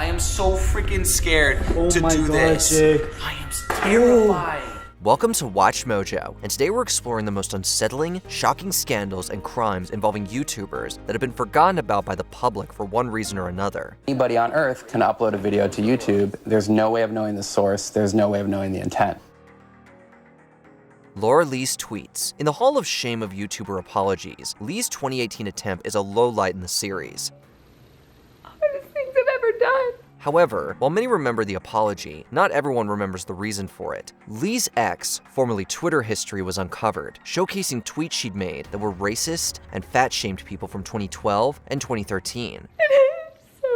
I am so freaking scared to do this. Jay. I am terrified. Welcome to Watch Mojo, and today we're exploring the most unsettling, shocking scandals and crimes involving YouTubers that have been forgotten about by the public for one reason or another. Anybody on Earth can upload a video to YouTube. There's no way of knowing the source. There's no way of knowing the intent. Laura Lee's tweets. In the Hall of Shame of YouTuber apologies, Lee's 2018 attempt is a lowlight in the series. Hardest things I've ever done. However, while many remember the apology, not everyone remembers the reason for it. Lee's ex, formerly Twitter history, was uncovered, showcasing tweets she'd made that were racist and fat-shamed people from 2012 and 2013. I'm so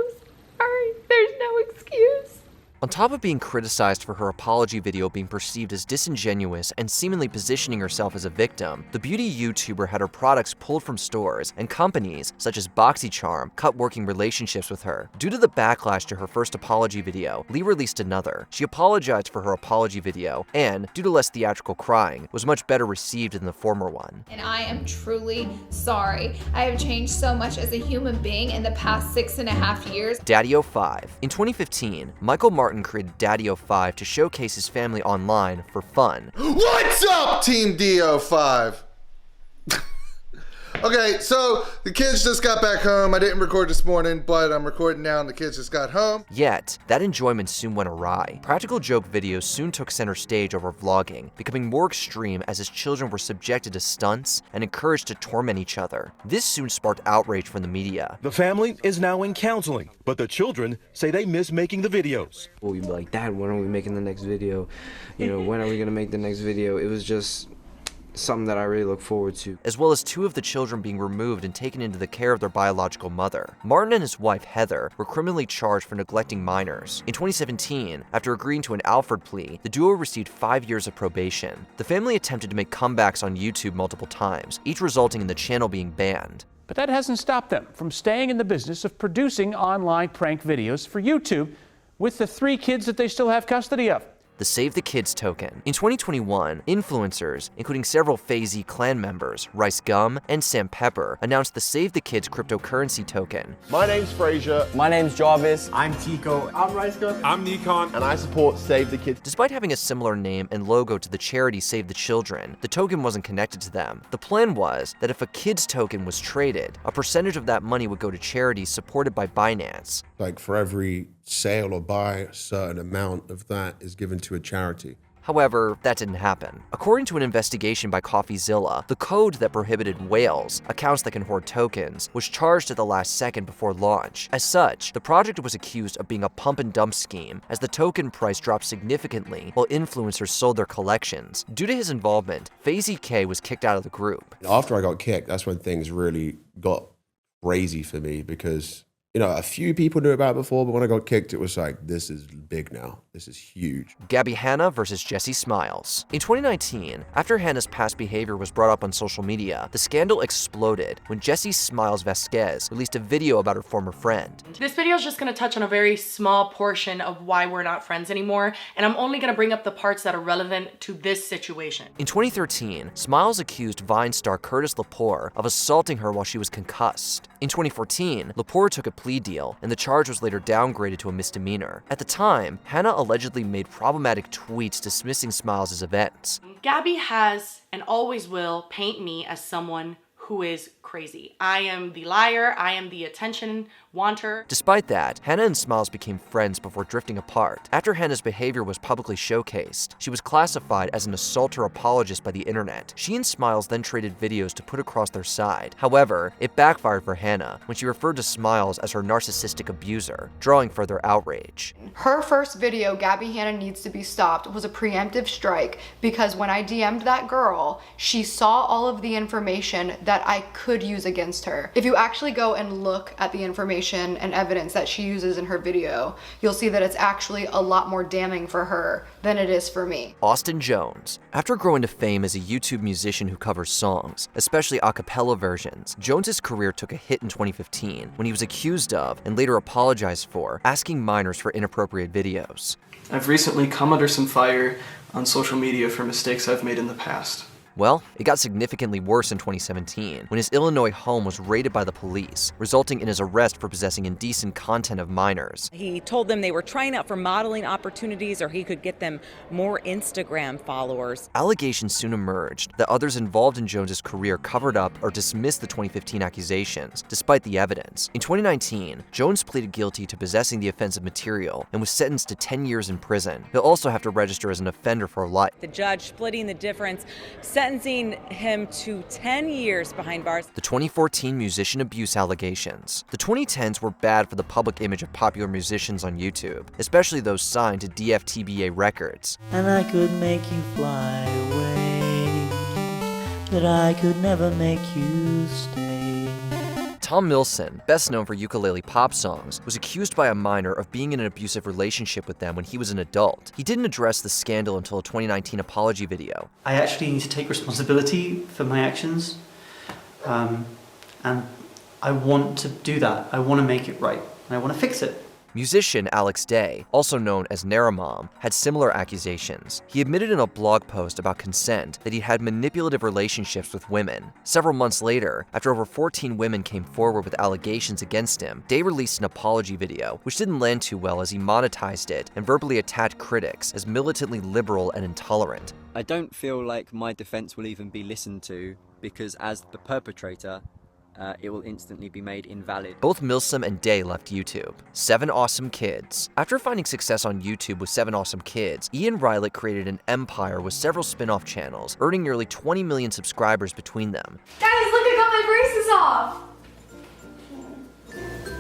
sorry. There's no excuse. On top of being criticized for her apology video being perceived as disingenuous and seemingly positioning herself as a victim, the beauty YouTuber had her products pulled from stores, and companies, such as BoxyCharm, cut working relationships with her. Due to the backlash to her first apology video, Lee released another. She apologized for her apology video, and, due to less theatrical crying, was much better received than the former one. And I am truly sorry. I have changed so much as a human being in the past 6.5 years. DaddyOFive. In 2015, Michael Martin created DaddyOFive to showcase his family online for fun. What's up, Team DO5? Okay, so the kids just got back home. I didn't record this morning, but I'm recording now and the kids just got home. Yet, that enjoyment soon went awry. Practical joke videos soon took center stage over vlogging, becoming more extreme as his children were subjected to stunts and encouraged to torment each other. This soon sparked outrage from the media. The family is now in counseling, but the children say they miss making the videos. Well, we'd be like, Dad, when are we making the next video? You know, when are we gonna make the next video? It was just something that I really look forward to. As well as two of the children being removed and taken into the care of their biological mother. Martin and his wife, Heather, were criminally charged for neglecting minors. In 2017, after agreeing to an Alford plea, the duo received 5 years of probation. The family attempted to make comebacks on YouTube multiple times, each resulting in the channel being banned. But that hasn't stopped them from staying in the business of producing online prank videos for YouTube with the 3 kids that they still have custody of. The Save the Kids token. In 2021, influencers, including several Faze clan members, Rice Gum and Sam Pepper, announced the Save the Kids cryptocurrency token. My name's Frazier. My name's Jarvis. I'm Tico. I'm Rice Gum. I'm Nikon. And I support Save the Kids. Despite having a similar name and logo to the charity Save the Children, the token wasn't connected to them. The plan was that if a kids token was traded, a percentage of that money would go to charities supported by Binance. Like for every sale or buy, a certain amount of that is given to a charity. However, that didn't happen. According to an investigation by CoffeeZilla, the code that prohibited whales, accounts that can hoard tokens, was charged at the last second before launch. As such, the project was accused of being a pump and dump scheme, as the token price dropped significantly while influencers sold their collections. Due to his involvement, Faze K was kicked out of the group. After I got kicked, that's when things really got crazy for me because, you know, a few people knew about it before, but when I got kicked, it was like, this is big now. This is huge. Gabby Hanna versus Jessie Smiles. In 2019, after Hannah's past behavior was brought up on social media, the scandal exploded when Jessie Smiles Vasquez released a video about her former friend. This video is just going to touch on a very small portion of why we're not friends anymore, and I'm only going to bring up the parts that are relevant to this situation. In 2013, Smiles accused Vine star Curtis Lepore of assaulting her while she was concussed. In 2014, Lepore took a plea deal, and the charge was later downgraded to a misdemeanor. At the time, Hannah allegedly made problematic tweets dismissing Smiles' events. Gabby has and always will paint me as someone who is crazy. I am the liar, I am the attention wanter. Despite that, Hannah and Smiles became friends before drifting apart. After Hannah's behavior was publicly showcased, she was classified as an assaulter apologist by the internet. She and Smiles then traded videos to put across their side. However, it backfired for Hannah when she referred to Smiles as her narcissistic abuser, drawing further outrage. Her first video, Gabby Hanna Needs to Be Stopped, was a preemptive strike because when I DM'd that girl, she saw all of the information that I could use against her. If you actually go and look at the information and evidence that she uses in her video, you'll see that it's actually a lot more damning for her than it is for me. Austin Jones. After growing to fame as a YouTube musician who covers songs, especially a cappella versions, Jones's career took a hit in 2015 when he was accused of, and later apologized for, asking minors for inappropriate videos. I've recently come under some fire on social media for mistakes I've made in the past. Well, it got significantly worse in 2017 when his Illinois home was raided by the police, resulting in his arrest for possessing indecent content of minors. He told them they were trying out for modeling opportunities or he could get them more Instagram followers. Allegations soon emerged that others involved in Jones's career covered up or dismissed the 2015 accusations, despite the evidence. In 2019, Jones pleaded guilty to possessing the offensive material and was sentenced to 10 years in prison. He'll also have to register as an offender for life. The judge splitting the difference, sentencing him to 10 years behind bars. The 2014 musician abuse allegations. The 2010s were bad for the public image of popular musicians on YouTube, especially those signed to DFTBA Records. And I could make you fly away, but I could never make you stay. Tom Milson, best known for ukulele pop songs, was accused by a minor of being in an abusive relationship with them when he was an adult. He didn't address the scandal until a 2019 apology video. I actually need to take responsibility for my actions, and I want to do that. I want to make it right, and I want to fix it. Musician Alex Day, also known as Naramom, had similar accusations. He admitted in a blog post about consent that he had manipulative relationships with women. Several months later, after over 14 women came forward with allegations against him, Day released an apology video, which didn't land too well as he monetized it and verbally attacked critics as militantly liberal and intolerant. I don't feel like my defense will even be listened to because as the perpetrator, it will instantly be made invalid. Both Milsom and Day left YouTube. 7 Awesome Kids. After finding success on YouTube with 7 Awesome Kids, Ian Rylett created an empire with several spin-off channels, earning nearly 20 million subscribers between them. Guys, look, I got my braces off!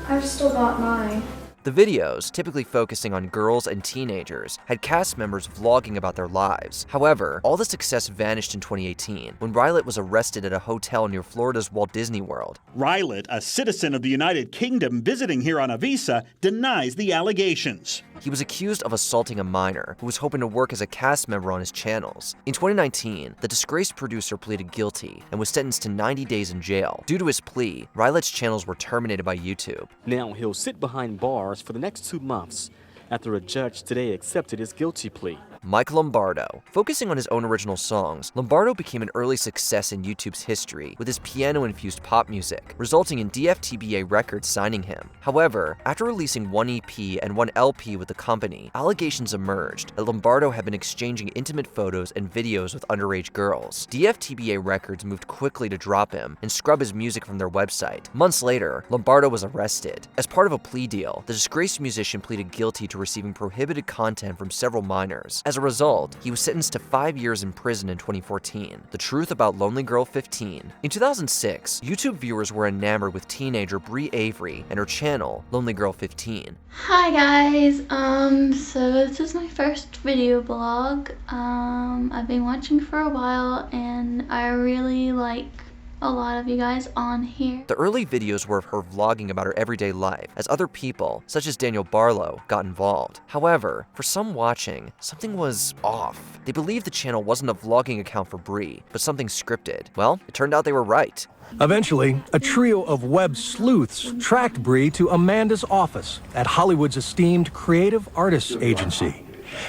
I've still got mine. The videos, typically focusing on girls and teenagers, had cast members vlogging about their lives. However, all the success vanished in 2018 when Rylett was arrested at a hotel near Florida's Walt Disney World. Rylett, a citizen of the United Kingdom visiting here on a visa, denies the allegations. He was accused of assaulting a minor who was hoping to work as a cast member on his channels. In 2019, the disgraced producer pleaded guilty and was sentenced to 90 days in jail. Due to his plea, Rylett's channels were terminated by YouTube. Now he'll sit behind bars for the next 2 months after a judge today accepted his guilty plea. Mike Lombardo. Focusing on his own original songs, Lombardo became an early success in YouTube's history with his piano-infused pop music, resulting in DFTBA Records signing him. However, after releasing 1 EP and 1 LP with the company, allegations emerged that Lombardo had been exchanging intimate photos and videos with underage girls. DFTBA Records moved quickly to drop him and scrub his music from their website. Months later, Lombardo was arrested. As part of a plea deal, the disgraced musician pleaded guilty to receiving prohibited content from several minors. As a result, he was sentenced to 5 years in prison in 2014. The truth about Lonely Girl 15. In 2006, YouTube viewers were enamored with teenager Bree Avery and her channel, Lonely Girl 15. Hi guys, so this is my first video blog. I've been watching for a while and I really like a lot of you guys on here. The early videos were of her vlogging about her everyday life as other people, such as Daniel Barlow, got involved. However, for some watching, something was off. They believed the channel wasn't a vlogging account for Bree, but something scripted. Well, it turned out they were right. Eventually, a trio of web sleuths tracked Bree to Amanda's office at Hollywood's esteemed creative artists agency.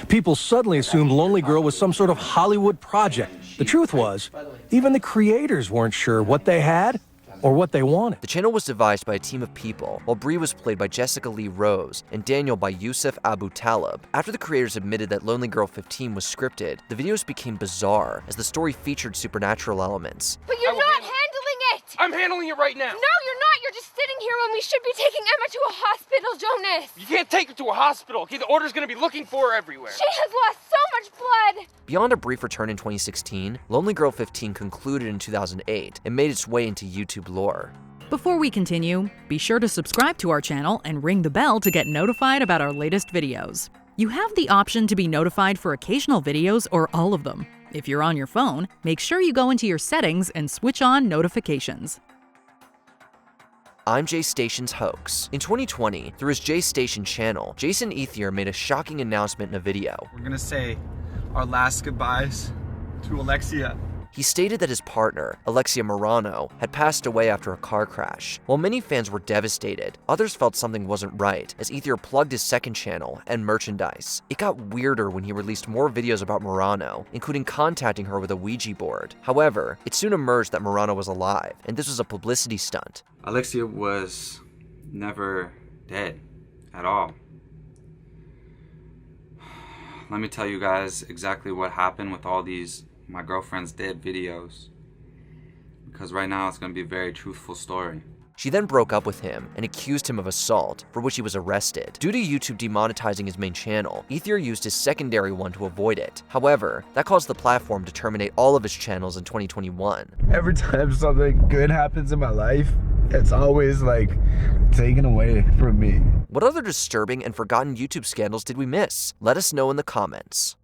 People suddenly assumed Lonely Girl was some sort of Hollywood project. The truth was, even the creators weren't sure what they had or what they wanted. The channel was devised by a team of people, while Bree was played by Jessica Lee Rose and Daniel by Yusuf Abu Talib. After the creators admitted that Lonely Girl 15 was scripted, the videos became bizarre as the story featured supernatural elements. But you're not handling it! I'm handling it right now! No, you're not! You're just sitting here when we should be taking Emma to a hospital, Jonas! You can't take her to a hospital, okay? The order's gonna be looking for her everywhere. She has lost so much blood! Beyond a brief return in 2016, Lonely Girl 15 concluded in 2008 and made its way into YouTube lore. Before we continue, be sure to subscribe to our channel and ring the bell to get notified about our latest videos. You have the option to be notified for occasional videos or all of them. If you're on your phone, make sure you go into your settings and switch on notifications. ImJayStation's hoax. In 2020, through his JStation channel, Jason Ethier made a shocking announcement in a video. We're gonna say our last goodbyes to Alexia. He stated that his partner, Alexia Morano, had passed away after a car crash. While many fans were devastated, others felt something wasn't right as Ether plugged his second channel and merchandise. It got weirder when he released more videos about Morano, including contacting her with a Ouija board. However, it soon emerged that Morano was alive, and this was a publicity stunt. Alexia was never dead at all. Let me tell you guys exactly what happened with all these my girlfriend's dead videos, because right now it's going to be a very truthful story. She then broke up with him and accused him of assault, for which he was arrested. Due to YouTube demonetizing his main channel, Ether used his secondary one to avoid it. However, that caused the platform to terminate all of his channels in 2021. Every time something good happens in my life, it's always like taken away from me. What other disturbing and forgotten YouTube scandals did we miss? Let us know in the comments.